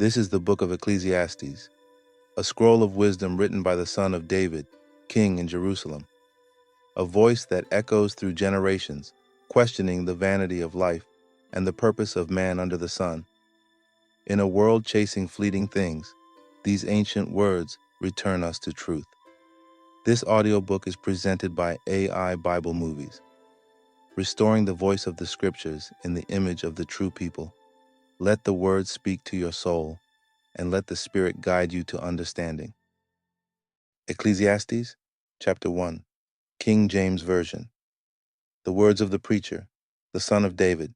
This is the book of Ecclesiastes, a scroll of wisdom written by the son of David, king in Jerusalem, a voice that echoes through generations, questioning the vanity of life and the purpose of man under the sun. In a world chasing fleeting things, these ancient words return us to truth. This audiobook is presented by AI Bible Movies, restoring the voice of the scriptures in the image of the true people. Let the words speak to your soul, and let the Spirit guide you to understanding. Ecclesiastes, chapter 1, King James Version. The words of the preacher, the son of David,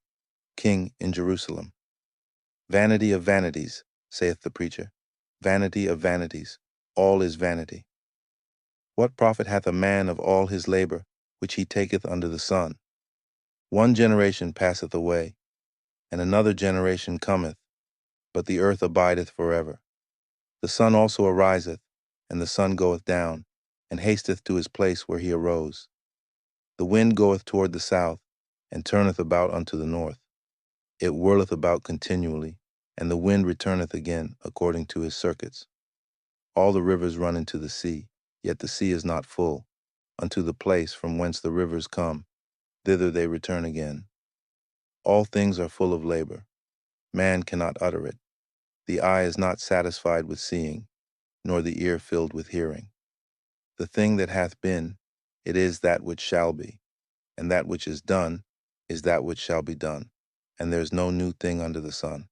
king in Jerusalem. Vanity of vanities, saith the preacher. Vanity of vanities, all is vanity. What profit hath a man of all his labor, which he taketh under the sun? One generation passeth away, and another generation cometh, but the earth abideth forever. The sun also ariseth, and the sun goeth down, and hasteth to his place where he arose. The wind goeth toward the south, and turneth about unto the north. It whirleth about continually, and the wind returneth again according to his circuits. All the rivers run into the sea, yet the sea is not full. Unto the place from whence the rivers come, thither they return again. All things are full of labor. Man cannot utter it. The eye is not satisfied with seeing, nor the ear filled with hearing. The thing that hath been, it is that which shall be, and that which is done is that which shall be done, and there is no new thing under the sun.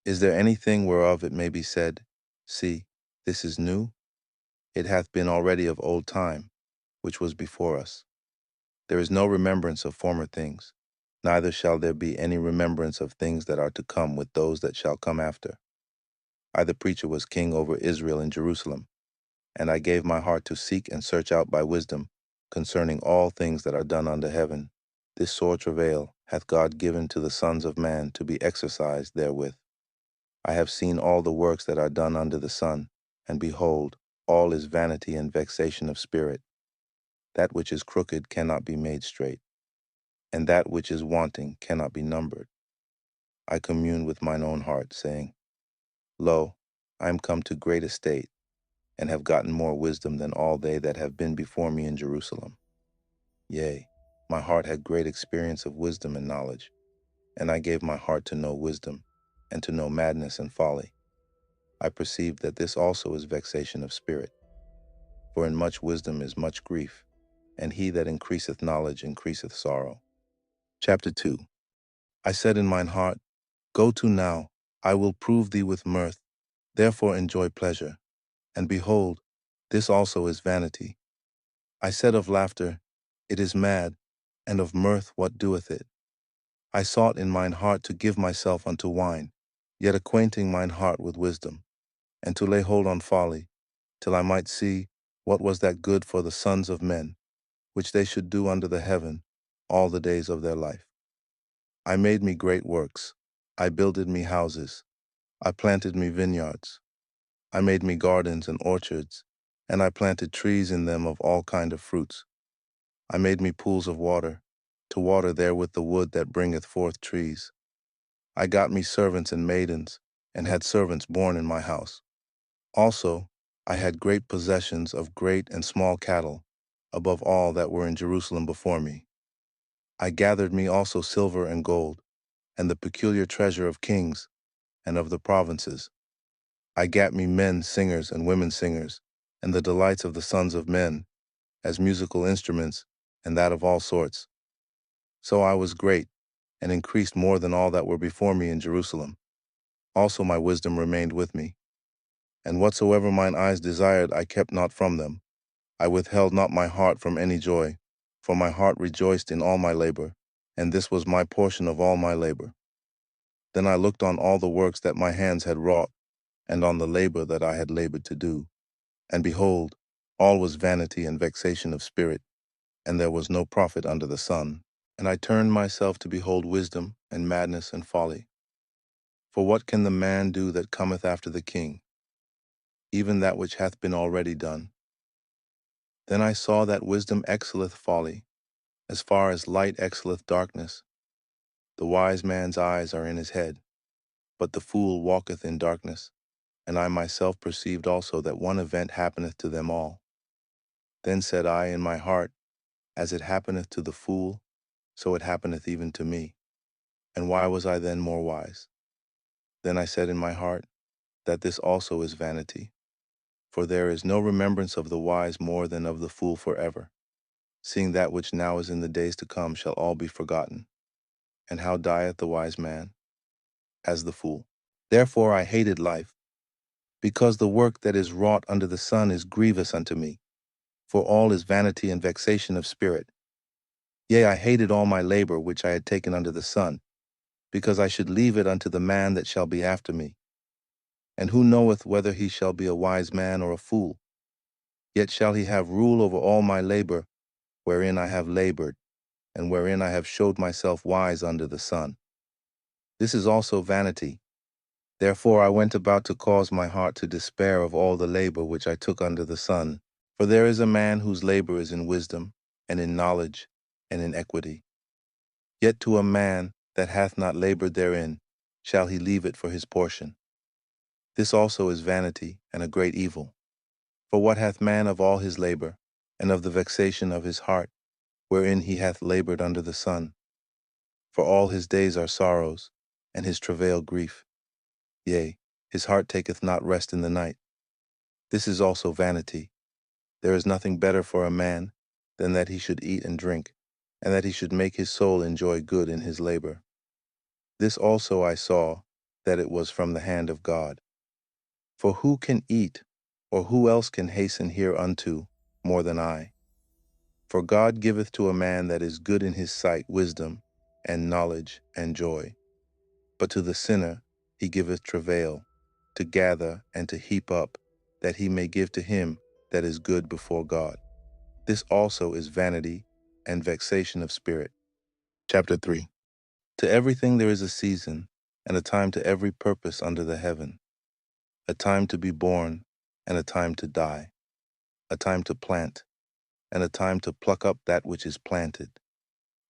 Is there anything whereof it may be said, See, this is new? It hath been already of old time, which was before us. There is no remembrance of former things, neither shall there be any remembrance of things that are to come with those that shall come after. I the preacher was king over Israel in Jerusalem, and I gave my heart to seek and search out by wisdom concerning all things that are done under heaven. This sore travail hath God given to the sons of man to be exercised therewith. I have seen all the works that are done under the sun, and behold, all is vanity and vexation of spirit. That which is crooked cannot be made straight, and that which is wanting cannot be numbered. I commune with mine own heart, saying, Lo, I am come to great estate, and have gotten more wisdom than all they that have been before me in Jerusalem. Yea, my heart had great experience of wisdom and knowledge, and I gave my heart to know wisdom, and to know madness and folly. I perceived that this also is vexation of spirit. For in much wisdom is much grief, and he that increaseth knowledge increaseth sorrow. Chapter 2. I said in mine heart, Go to now, I will prove thee with mirth, therefore enjoy pleasure. And behold, this also is vanity. I said of laughter, It is mad, and of mirth what doeth it? I sought in mine heart to give myself unto wine, yet acquainting mine heart with wisdom, and to lay hold on folly, till I might see what was that good for the sons of men, which they should do under the heaven all the days of their life. I made me great works, I builded me houses, I planted me vineyards, I made me gardens and orchards, and I planted trees in them of all kind of fruits. I made me pools of water, to water therewith the wood that bringeth forth trees. I got me servants and maidens, and had servants born in my house. Also, I had great possessions of great and small cattle, above all that were in Jerusalem before me. I gathered me also silver and gold, and the peculiar treasure of kings and of the provinces. I gat me men singers and women singers, and the delights of the sons of men, as musical instruments, and that of all sorts. So I was great, and increased more than all that were before me in Jerusalem. Also my wisdom remained with me. And whatsoever mine eyes desired I kept not from them. I withheld not my heart from any joy, for my heart rejoiced in all my labor, and this was my portion of all my labor. Then I looked on all the works that my hands had wrought, and on the labor that I had labored to do. And behold, all was vanity and vexation of spirit, and there was no profit under the sun. And I turned myself to behold wisdom and madness and folly. For what can the man do that cometh after the king? Even that which hath been already done. Then I saw that wisdom excelleth folly, as far as light excelleth darkness. The wise man's eyes are in his head, but the fool walketh in darkness. And I myself perceived also that one event happeneth to them all. Then said I in my heart, As it happeneth to the fool, so it happeneth even to me. And why was I then more wise? Then I said in my heart, That this also is vanity. For there is no remembrance of the wise more than of the fool forever, seeing that which now is in the days to come shall all be forgotten. And how dieth the wise man? As the fool. Therefore I hated life, because the work that is wrought under the sun is grievous unto me, for all is vanity and vexation of spirit. Yea, I hated all my labor which I had taken under the sun, because I should leave it unto the man that shall be after me. And who knoweth whether he shall be a wise man or a fool? Yet shall he have rule over all my labor, wherein I have labored, and wherein I have showed myself wise under the sun. This is also vanity. Therefore I went about to cause my heart to despair of all the labor which I took under the sun. For there is a man whose labor is in wisdom, and in knowledge, and in equity. Yet to a man that hath not labored therein shall he leave it for his portion. This also is vanity, and a great evil. For what hath man of all his labor, and of the vexation of his heart, wherein he hath labored under the sun? For all his days are sorrows, and his travail grief. Yea, his heart taketh not rest in the night. This is also vanity. There is nothing better for a man than that he should eat and drink, and that he should make his soul enjoy good in his labor. This also I saw, that it was from the hand of God. For who can eat, or who else can hasten hereunto more than I? For God giveth to a man that is good in his sight wisdom, and knowledge, and joy. But to the sinner he giveth travail, to gather and to heap up, that he may give to him that is good before God. This also is vanity and vexation of spirit. Chapter 3. To everything there is a season, and a time to every purpose under the heaven, a time to be born, and a time to die, a time to plant, and a time to pluck up that which is planted,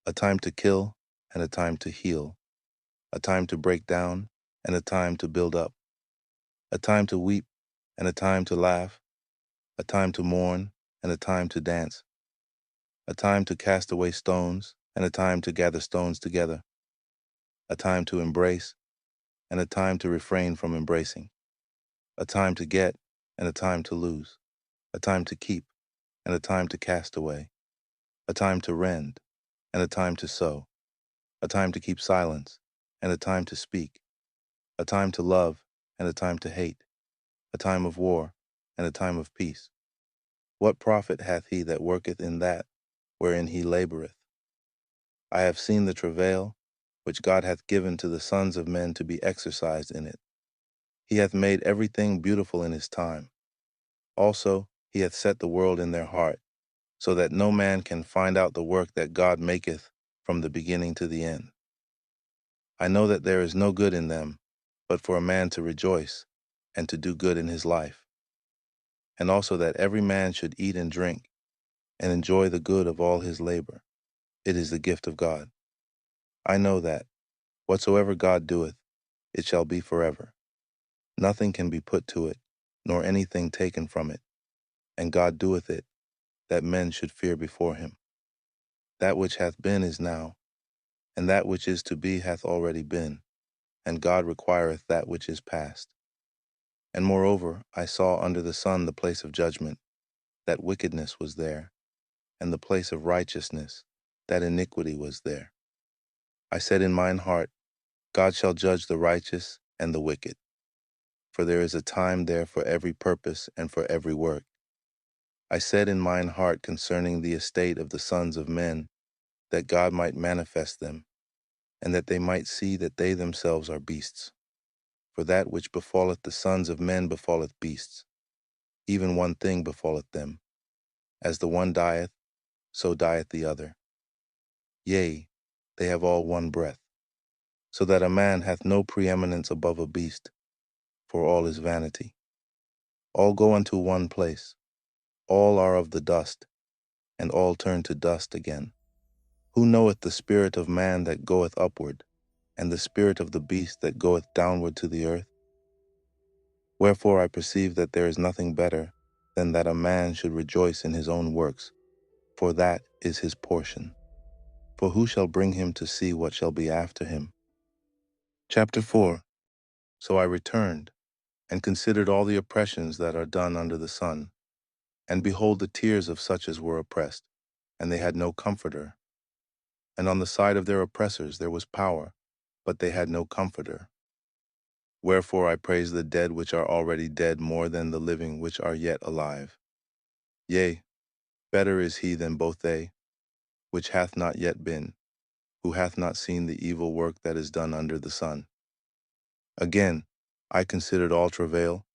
a time to kill, and a time to heal, a time to break down, and a time to build up, a time to weep, and a time to laugh, a time to mourn, and a time to dance, a time to cast away stones, and a time to gather stones together, a time to embrace, and a time to refrain from embracing, a time to get, and a time to lose, a time to keep, and a time to cast away, a time to rend, and a time to sow, a time to keep silence, and a time to speak, a time to love, and a time to hate, a time of war, and a time of peace. What profit hath he that worketh in that wherein he laboureth? I have seen the travail which God hath given to the sons of men to be exercised in it. He hath made everything beautiful in his time. Also he hath set the world in their heart, so that no man can find out the work that God maketh from the beginning to the end. I know that there is no good in them, but for a man to rejoice, and to do good in his life. And also that every man should eat and drink, and enjoy the good of all his labor. It is the gift of God. I know that, whatsoever God doeth, it shall be forever. Nothing can be put to it, nor anything taken from it. And God doeth it, that men should fear before him. That which hath been is now, and that which is to be hath already been, and God requireth that which is past. And moreover, I saw under the sun the place of judgment, that wickedness was there, and the place of righteousness, that iniquity was there. I said in mine heart, God shall judge the righteous and the wicked, for there is a time there for every purpose and for every work. I said in mine heart concerning the estate of the sons of men, that God might manifest them, and that they might see that they themselves are beasts. For that which befalleth the sons of men befalleth beasts. Even one thing befalleth them. As the one dieth, so dieth the other. Yea, they have all one breath. So that a man hath no preeminence above a beast, for all is vanity. All go unto one place. All are of the dust, and all turn to dust again. Who knoweth the spirit of man that goeth upward, and the spirit of the beast that goeth downward to the earth? Wherefore I perceive that there is nothing better than that a man should rejoice in his own works, for that is his portion. For who shall bring him to see what shall be after him? Chapter 4. So I returned, and considered all the oppressions that are done under the sun, and behold the tears of such as were oppressed, and they had no comforter. And on the side of their oppressors there was power, but they had no comforter. Wherefore I praise the dead which are already dead more than the living which are yet alive. Yea, better is he than both they, which hath not yet been, who hath not seen the evil work that is done under the sun. Again, I considered all travail,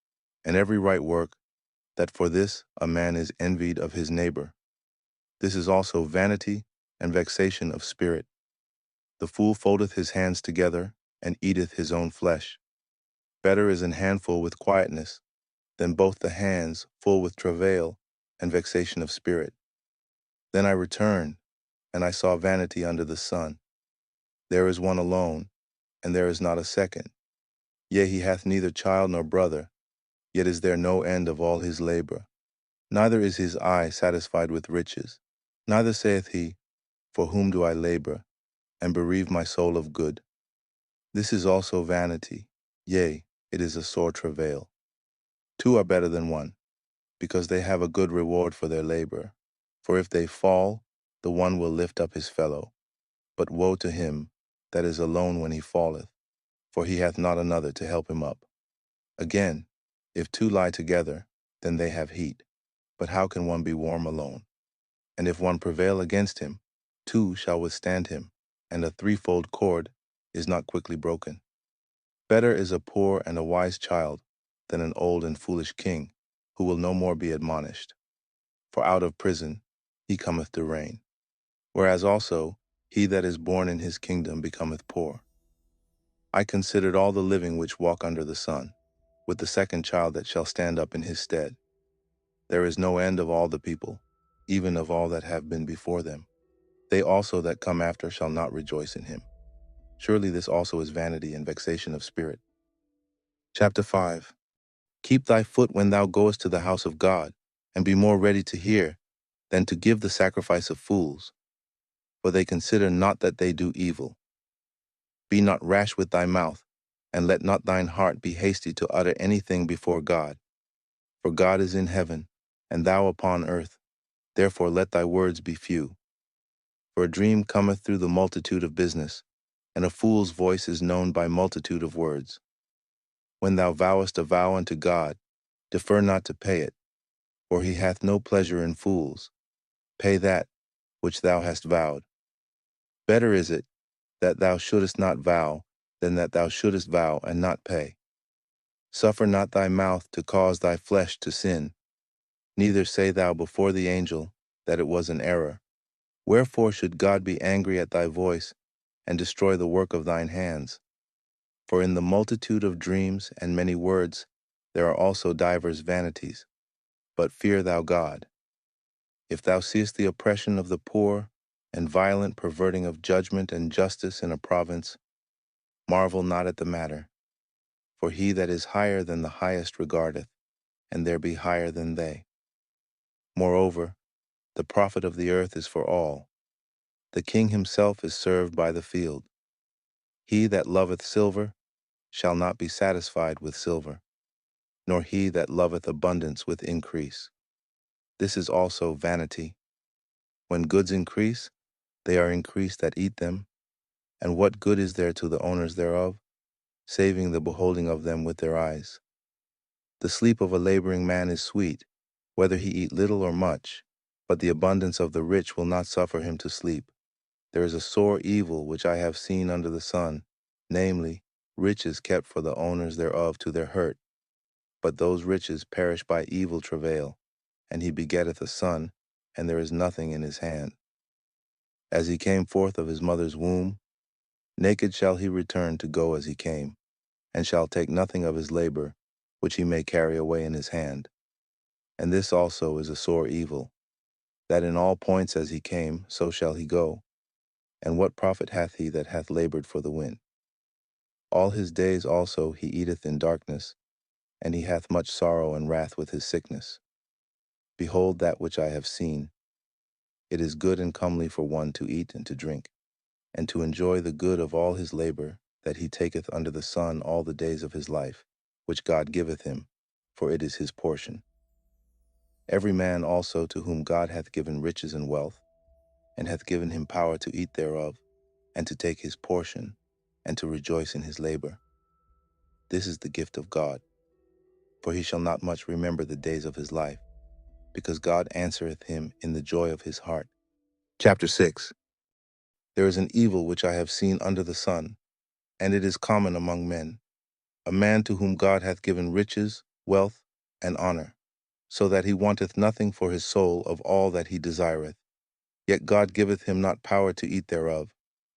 and every right work, that for this a man is envied of his neighbor. This is also vanity and vexation of spirit. The fool foldeth his hands together, and eateth his own flesh. Better is an handful with quietness, than both the hands full with travail and vexation of spirit. Then I returned, and I saw vanity under the sun. There is one alone, and there is not a second. Yea, he hath neither child nor brother, yet is there no end of all his labor. Neither is his eye satisfied with riches. Neither saith he, For whom do I labor, and bereave my soul of good? This is also vanity, yea, it is a sore travail. Two are better than one, because they have a good reward for their labor. For if they fall, the one will lift up his fellow. But woe to him that is alone when he falleth, for he hath not another to help him up. Again, if two lie together, then they have heat. But how can one be warm alone? And if one prevail against him, two shall withstand him, and a threefold cord is not quickly broken. Better is a poor and a wise child than an old and foolish king, who will no more be admonished. For out of prison he cometh to reign. Whereas also he that is born in his kingdom becometh poor. I considered all the living which walk under the sun, with the second child that shall stand up in his stead. There is no end of all the people, even of all that have been before them. They also that come after shall not rejoice in him. Surely this also is vanity and vexation of spirit. Chapter 5. Keep thy foot when thou goest to the house of God, and be more ready to hear than to give the sacrifice of fools, for they consider not that they do evil. Be not rash with thy mouth, and let not thine heart be hasty to utter anything before God. For God is in heaven, and thou upon earth, therefore let thy words be few. For a dream cometh through the multitude of business, and a fool's voice is known by multitude of words. When thou vowest a vow unto God, defer not to pay it, for he hath no pleasure in fools. Pay that which thou hast vowed. Better is it that thou shouldest not vow than that thou shouldest vow and not pay. Suffer not thy mouth to cause thy flesh to sin, neither say thou before the angel that it was an error. Wherefore should God be angry at thy voice, and destroy the work of thine hands? For in the multitude of dreams and many words there are also divers vanities. But fear thou God. If thou seest the oppression of the poor, and violent perverting of judgment and justice in a province, marvel not at the matter. For he that is higher than the highest regardeth, and there be higher than they. Moreover, the profit of the earth is for all. The king himself is served by the field. He that loveth silver shall not be satisfied with silver, nor he that loveth abundance with increase. This is also vanity. When goods increase, they are increased that eat them. And what good is there to the owners thereof, saving the beholding of them with their eyes? The sleep of a laboring man is sweet, whether he eat little or much, but the abundance of the rich will not suffer him to sleep. There is a sore evil which I have seen under the sun, namely, riches kept for the owners thereof to their hurt. But those riches perish by evil travail, and he begetteth a son, and there is nothing in his hand. As he came forth of his mother's womb, naked shall he return to go as he came, and shall take nothing of his labor, which he may carry away in his hand. And this also is a sore evil, that in all points as he came, so shall he go. And what profit hath he that hath labored for the wind? All his days also he eateth in darkness, and he hath much sorrow and wrath with his sickness. Behold that which I have seen. It is good and comely for one to eat and to drink, and to enjoy the good of all his labor that he taketh under the sun all the days of his life, which God giveth him, for it is his portion. Every man also to whom God hath given riches and wealth, and hath given him power to eat thereof, and to take his portion, and to rejoice in his labor. This is the gift of God. For he shall not much remember the days of his life, because God answereth him in the joy of his heart. Chapter 6. There is an evil which I have seen under the sun, and it is common among men, a man to whom God hath given riches, wealth, and honor, so that he wanteth nothing for his soul of all that he desireth. Yet God giveth him not power to eat thereof,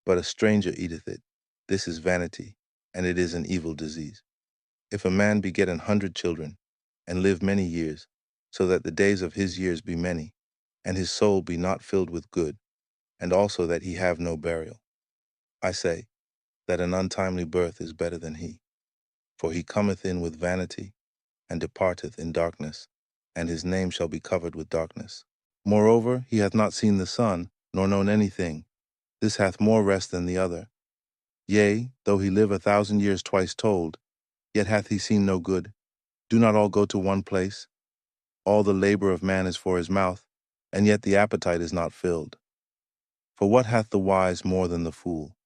but a stranger eateth it. This is vanity, and it is an evil disease. If a man beget 100 children, and live many years, so that the days of his years be many, and his soul be not filled with good, and also that he have no burial, I say that an untimely birth is better than he. For he cometh in with vanity, and departeth in darkness, and his name shall be covered with darkness. Moreover, he hath not seen the sun, nor known anything. This hath more rest than the other. Yea, though he live 1,000 years twice told, yet hath he seen no good. Do not all go to one place? All the labor of man is for his mouth, and yet the appetite is not filled. For what hath the wise more than the fool?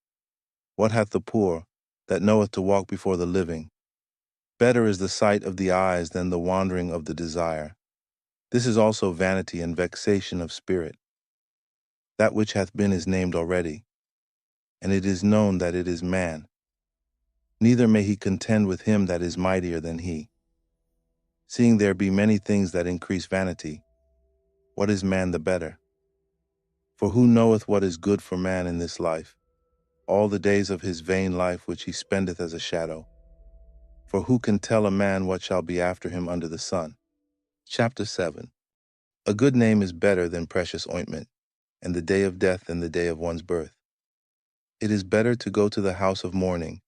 What hath the poor that knoweth to walk before the living? Better is the sight of the eyes than the wandering of the desire. This is also vanity and vexation of spirit. That which hath been is named already, and it is known that it is man. Neither may he contend with him that is mightier than he. Seeing there be many things that increase vanity, what is man the better? For who knoweth what is good for man in this life, all the days of his vain life which he spendeth as a shadow? For who can tell a man what shall be after him under the sun? Chapter 7. A good name is better than precious ointment, and the day of death than the day of one's birth. It is better to go to the house of mourning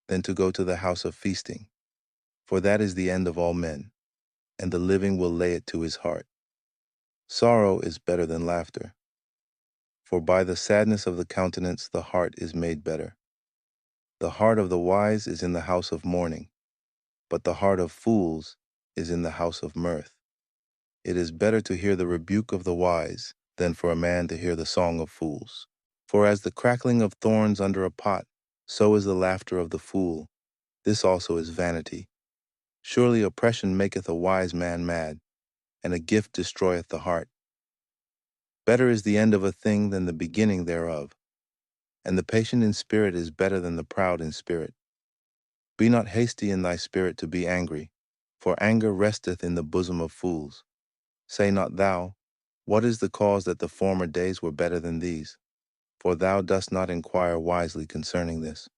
than to go to the house of feasting, for that is the end of all men, and the living will lay it to his heart. Sorrow is better than laughter, for by the sadness of the countenance the heart is made better. The heart of the wise is in the house of mourning, but the heart of fools is in the house of mirth. It is better to hear the rebuke of the wise than for a man to hear the song of fools. For as the crackling of thorns under a pot, so is the laughter of the fool. This also is vanity. Surely oppression maketh a wise man mad, and a gift destroyeth the heart. Better is the end of a thing than the beginning thereof, and the patient in spirit is better than the proud in spirit. Be not hasty in thy spirit to be angry, for anger resteth in the bosom of fools. Say not thou, what is the cause that the former days were better than these? For thou dost not inquire wisely concerning this.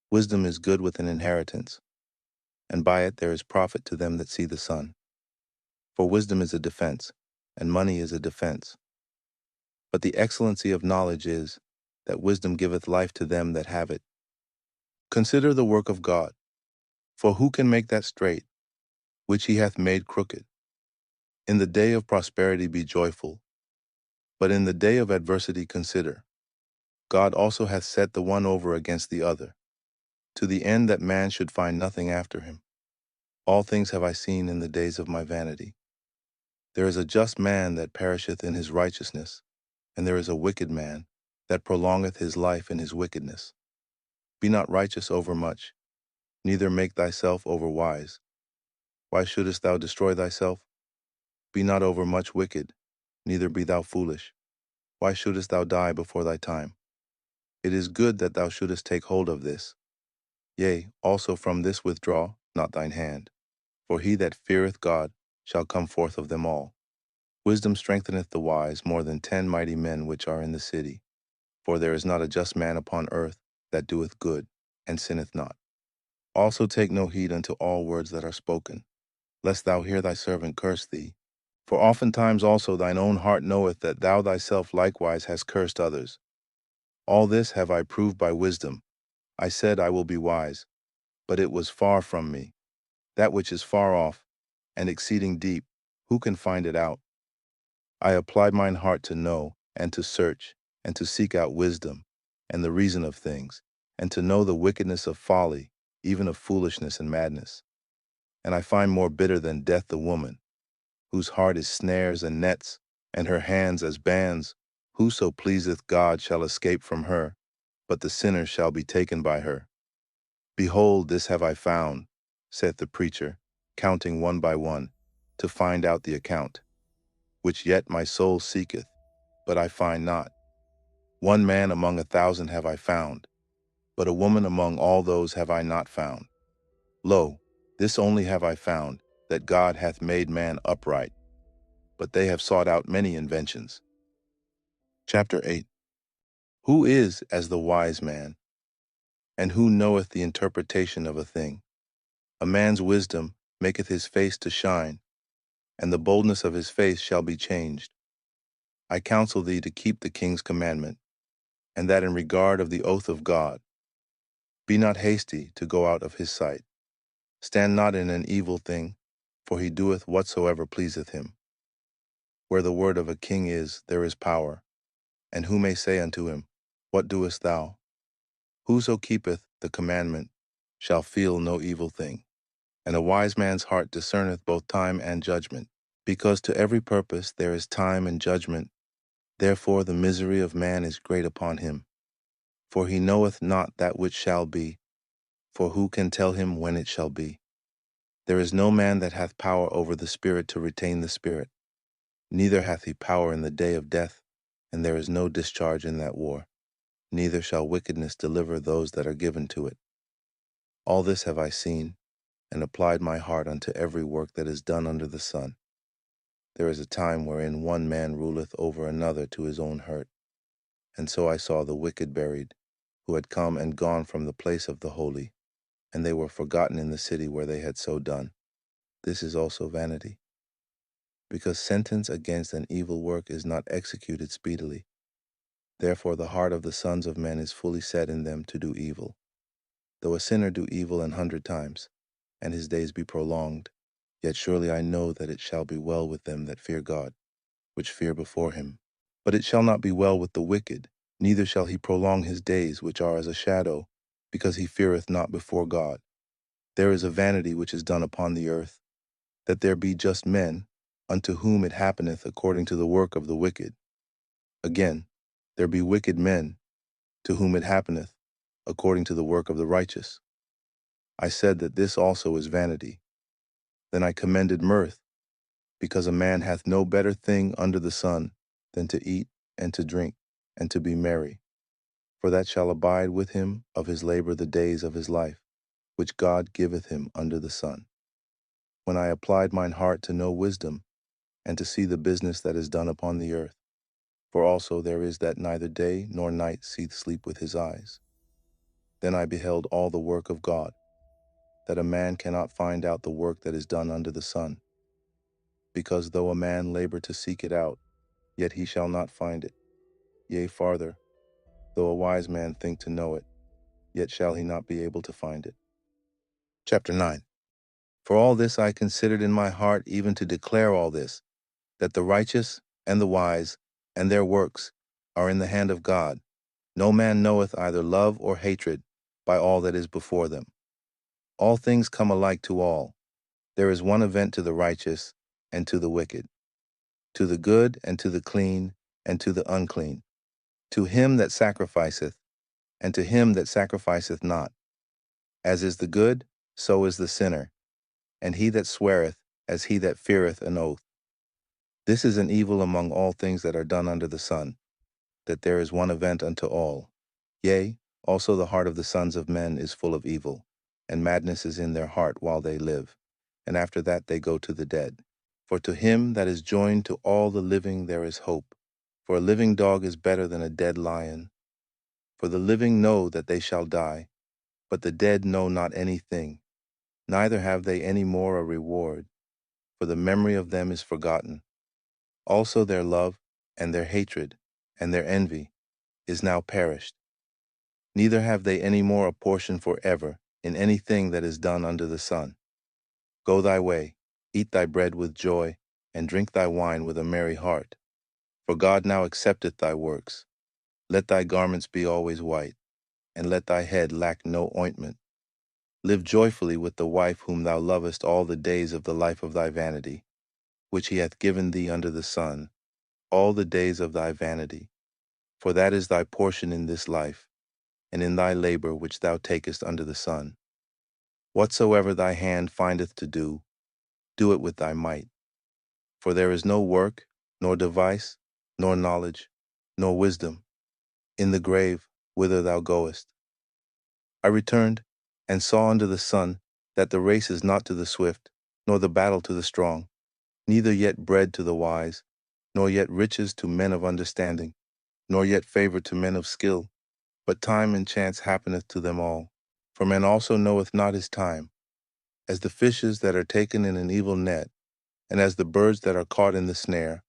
Wisdom is good with an inheritance, and by it there is profit to them that see the sun. For wisdom is a defense, and money is a defense. But the excellency of knowledge is, that wisdom giveth life to them that have it. Consider the work of God, for who can make that straight, which he hath made crooked? In the day of prosperity be joyful, but in the day of adversity consider. God also hath set the one over against the other, to the end that man should find nothing after him. All things have I seen in the days of my vanity. There is a just man that perisheth in his righteousness, and there is a wicked man that prolongeth his life in his wickedness. Be not righteous overmuch, neither make thyself overwise. Why shouldest thou destroy thyself? Be not overmuch wicked, neither be thou foolish. Why shouldest thou die before thy time? It is good that thou shouldest take hold of this. Yea, also from this withdraw not thine hand. For he that feareth God shall come forth of them all. Wisdom strengtheneth the wise more than 10 mighty men which are in the city. For there is not a just man upon earth that doeth good, and sinneth not. Also take no heed unto all words that are spoken, lest thou hear thy servant curse thee. For oftentimes also thine own heart knoweth that thou thyself likewise hast cursed others. All this have I proved by wisdom. I said, I will be wise, but it was far from me. That which is far off and exceeding deep, who can find it out? I applied mine heart to know and to search and to seek out wisdom and the reason of things, and to know the wickedness of folly, even of foolishness and madness. And I find more bitter than death the woman, whose heart is snares and nets, and her hands as bands. Whoso pleaseth God shall escape from her, but the sinner shall be taken by her. Behold, this have I found, saith the preacher, counting one by one, to find out the account, which yet my soul seeketh, but I find not. One man among 1,000 have I found, but a woman among all those have I not found. Lo, this only have I found, that God hath made man upright, but they have sought out many inventions. Chapter 8. Who is as the wise man, and who knoweth the interpretation of a thing? A man's wisdom maketh his face to shine, and the boldness of his face shall be changed. I counsel thee to keep the king's commandment, and that in regard of the oath of God. Be not hasty to go out of his sight. Stand not in an evil thing, for he doeth whatsoever pleaseth him. Where the word of a king is, there is power. And who may say unto him, What doest thou? Whoso keepeth the commandment shall feel no evil thing. And a wise man's heart discerneth both time and judgment. Because to every purpose there is time and judgment, therefore the misery of man is great upon him. For he knoweth not that which shall be, for who can tell him when it shall be? There is no man that hath power over the spirit to retain the spirit, neither hath he power in the day of death, and there is no discharge in that war, neither shall wickedness deliver those that are given to it. All this have I seen, and applied my heart unto every work that is done under the sun. There is a time wherein one man ruleth over another to his own hurt. And so I saw the wicked buried, who had come and gone from the place of the holy, and they were forgotten in the city where they had so done. This is also vanity. Because sentence against an evil work is not executed speedily. Therefore the heart of the sons of men is fully set in them to do evil. Though a sinner do evil 100 times, and his days be prolonged, yet surely I know that it shall be well with them that fear God, which fear before him. But it shall not be well with the wicked, neither shall he prolong his days, which are as a shadow, because he feareth not before God. There is a vanity which is done upon the earth, that there be just men, unto whom it happeneth according to the work of the wicked. Again, there be wicked men, to whom it happeneth according to the work of the righteous. I said that this also is vanity. Then I commended mirth, because a man hath no better thing under the sun than to eat and to drink and to be merry, for that shall abide with him of his labor the days of his life, which God giveth him under the sun. When I applied mine heart to know wisdom, and to see the business that is done upon the earth, for also there is that neither day nor night seeth sleep with his eyes. Then I beheld all the work of God, that a man cannot find out the work that is done under the sun. Because though a man labor to seek it out, yet he shall not find it. Yea, farther, though a wise man think to know it, yet shall he not be able to find it. Chapter 9. For all this I considered in my heart, even to declare all this, that the righteous and the wise and their works are in the hand of God. No man knoweth either love or hatred by all that is before them. All things come alike to all. There is one event to the righteous and to the wicked, to the good and to the clean and to the unclean, to him that sacrificeth and to him that sacrificeth not. As is the good, so is the sinner, and he that sweareth as he that feareth an oath. This is an evil among all things that are done under the sun, that there is one event unto all. Yea, also the heart of the sons of men is full of evil, and madness is in their heart while they live, and after that they go to the dead. For to him that is joined to all the living there is hope. For a living dog is better than a dead lion. For the living know that they shall die, but the dead know not anything, neither have they any more a reward, for the memory of them is forgotten. Also their love and their hatred and their envy is now perished. neither have they any more a portion forever in anything that is done under the sun. Go thy way, eat thy bread with joy, and drink thy wine with a merry heart. For God now accepteth thy works. Let thy garments be always white, and let thy head lack no ointment. Live joyfully with the wife whom thou lovest all the days of the life of thy vanity, which he hath given thee under the sun, all the days of thy vanity. For that is thy portion in this life, and in thy labor which thou takest under the sun. Whatsoever thy hand findeth to do, do it with thy might. For there is no work, nor device, nor knowledge, nor wisdom in the grave whither thou goest. I returned and saw under the sun that the race is not to the swift, nor the battle to the strong, neither yet bread to the wise, nor yet riches to men of understanding, nor yet favor to men of skill, but time and chance happeneth to them all. For man also knoweth not his time, as the fishes that are taken in an evil net, and as the birds that are caught in the snare,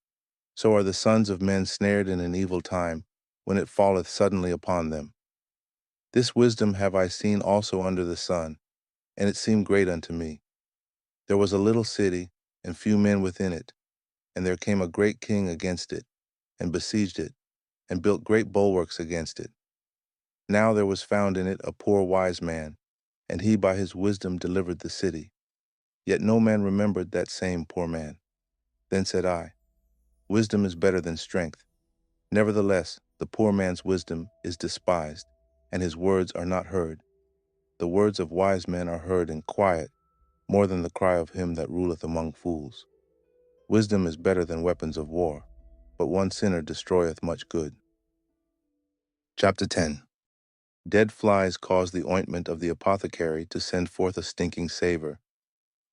so are the sons of men snared in an evil time, when it falleth suddenly upon them. This wisdom have I seen also under the sun, and it seemed great unto me. There was a little city, and few men within it, and there came a great king against it, and besieged it, and built great bulwarks against it. Now there was found in it a poor wise man, and he by his wisdom delivered the city. Yet no man remembered that same poor man. Then said I, Wisdom is better than strength. Nevertheless, the poor man's wisdom is despised, and his words are not heard. The words of wise men are heard in quiet, more than the cry of him that ruleth among fools. Wisdom is better than weapons of war, but one sinner destroyeth much good. Chapter 10. Dead flies cause the ointment of the apothecary to send forth a stinking savor.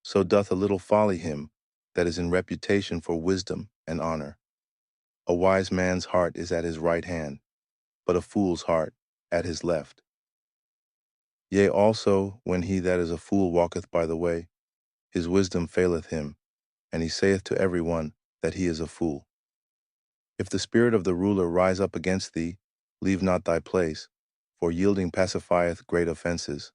So doth a little folly him that is in reputation for wisdom and honor. A wise man's heart is at his right hand, but a fool's heart at his left. Yea, also, when he that is a fool walketh by the way, his wisdom faileth him, and he saith to every one that he is a fool. If the spirit of the ruler rise up against thee, leave not thy place, for yielding pacifieth great offenses.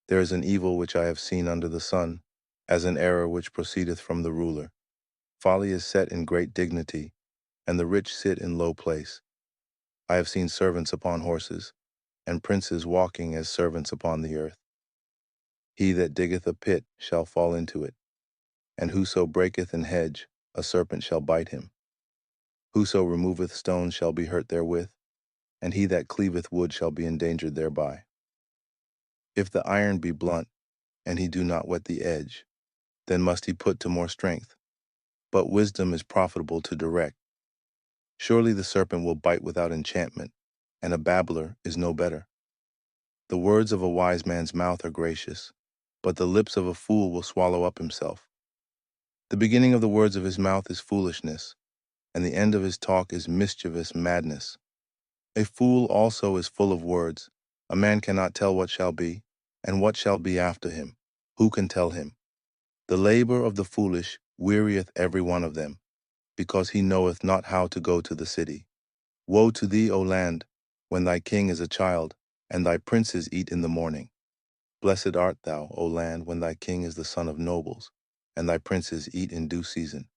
There is an evil which I have seen under the sun, as an error which proceedeth from the ruler. Folly is set in great dignity, and the rich sit in low place. I have seen servants upon horses, and princes walking as servants upon the earth. He that diggeth a pit shall fall into it, and whoso breaketh an hedge, a serpent shall bite him. Whoso removeth stones shall be hurt therewith, and he that cleaveth wood shall be endangered thereby. If the iron be blunt, and he do not whet the edge, then must he put to more strength. But wisdom is profitable to direct. Surely the serpent will bite without enchantment, and a babbler is no better. The words of a wise man's mouth are gracious, but the lips of a fool will swallow up himself. The beginning of the words of his mouth is foolishness, and the end of his talk is mischievous madness. A fool also is full of words. A man cannot tell what shall be, and what shall be after him. Who can tell him? The labor of the foolish wearieth every one of them, because he knoweth not how to go to the city. Woe to thee, O land, when thy king is a child, and thy princes eat in the morning. Blessed art thou, O land, when thy king is the son of nobles, and thy princes eat in due season,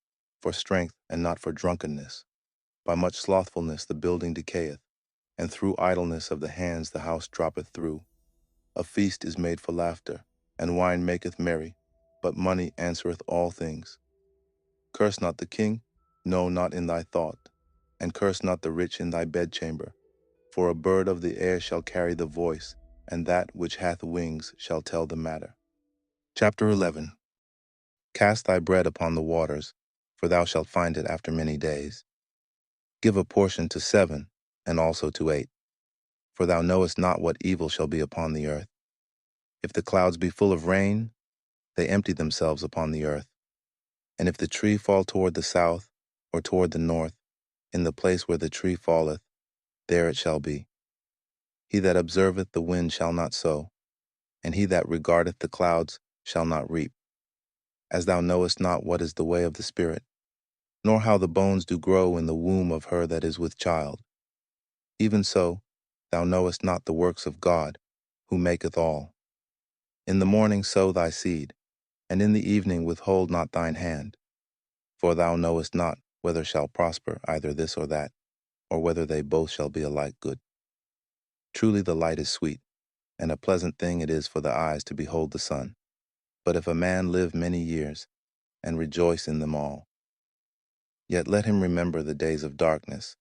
for strength and not for drunkenness. By much slothfulness the building decayeth, and through idleness of the hands the house droppeth through. A feast is made for laughter, and wine maketh merry, but money answereth all things. Curse not the king, no, not in thy thought, and curse not the rich in thy bedchamber. For a bird of the air shall carry the voice, and that which hath wings shall tell the matter. Chapter 11. Cast thy bread upon the waters, for thou shalt find it after many days. Give a portion to 7, and also to 8, for thou knowest not what evil shall be upon the earth. If the clouds be full of rain, they empty themselves upon the earth. And if the tree fall toward the south, or toward the north, in the place where the tree falleth, there it shall be. He that observeth the wind shall not sow, and he that regardeth the clouds shall not reap. As thou knowest not what is the way of the Spirit, nor how the bones do grow in the womb of her that is with child, even so thou knowest not the works of God, who maketh all. In the morning sow thy seed, and in the evening withhold not thine hand. For thou knowest not whether shall prosper either this or that, or whether they both shall be alike good. Truly the light is sweet, and a pleasant thing it is for the eyes to behold the sun. But if a man live many years, and rejoice in them all, yet let him remember the days of darkness,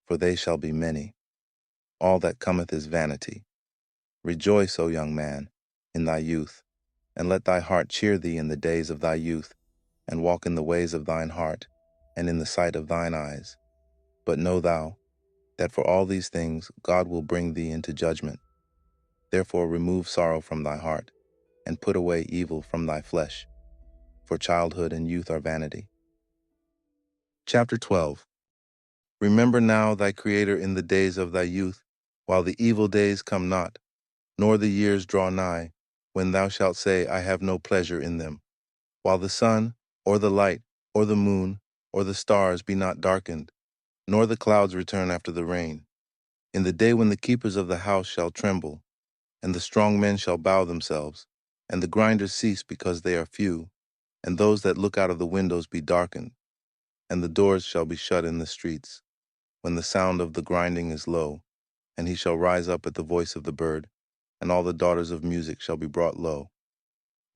for they shall be many. All that cometh is vanity. Rejoice, O young man, in thy youth, and let thy heart cheer thee in the days of thy youth, and walk in the ways of thine heart, and in the sight of thine eyes. But know thou, that for all these things God will bring thee into judgment. Therefore remove sorrow from thy heart, and put away evil from thy flesh, for childhood and youth are vanity. Chapter 12. Remember now thy Creator in the days of thy youth, while the evil days come not, nor the years draw nigh, when thou shalt say, I have no pleasure in them. While the sun, or the light, or the moon, or the stars be not darkened, nor the clouds return after the rain. In the day when the keepers of the house shall tremble, and the strong men shall bow themselves, and the grinders cease because they are few, and those that look out of the windows be darkened, and the doors shall be shut in the streets, when the sound of the grinding is low, and he shall rise up at the voice of the bird, and all the daughters of music shall be brought low.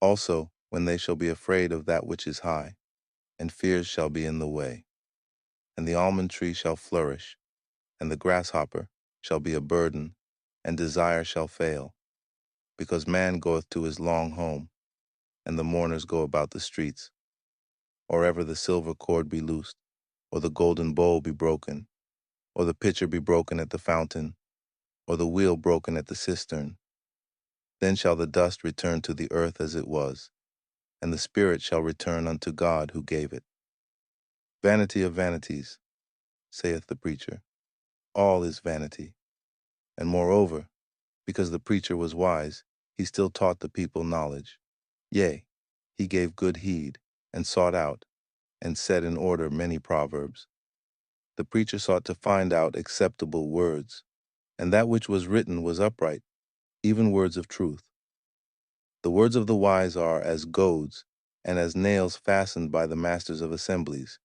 Also, when they shall be afraid of that which is high, and fears shall be in the way. And the almond tree shall flourish, and the grasshopper shall be a burden, and desire shall fail, because man goeth to his long home, and the mourners go about the streets. Or ever the silver cord be loosed, or the golden bowl be broken, or the pitcher be broken at the fountain, or the wheel broken at the cistern. Then shall the dust return to the earth as it was, and the spirit shall return unto God who gave it. Vanity of vanities, saith the preacher. All is vanity. And moreover, because the preacher was wise, he still taught the people knowledge. Yea, he gave good heed, and sought out, and set in order many proverbs. The preacher sought to find out acceptable words, and that which was written was upright, even words of truth. The words of the wise are as goads, and as nails fastened by the masters of assemblies,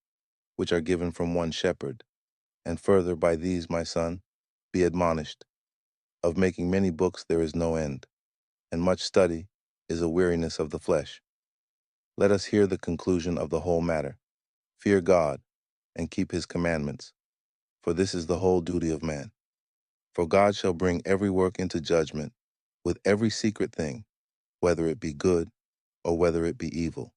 which are given from one shepherd. And further, by these, my son, be admonished. Of making many books there is no end, and much study is a weariness of the flesh. Let us hear the conclusion of the whole matter. Fear God, and keep his commandments, for this is the whole duty of man. For God shall bring every work into judgment, with every secret thing, whether it be good or whether it be evil.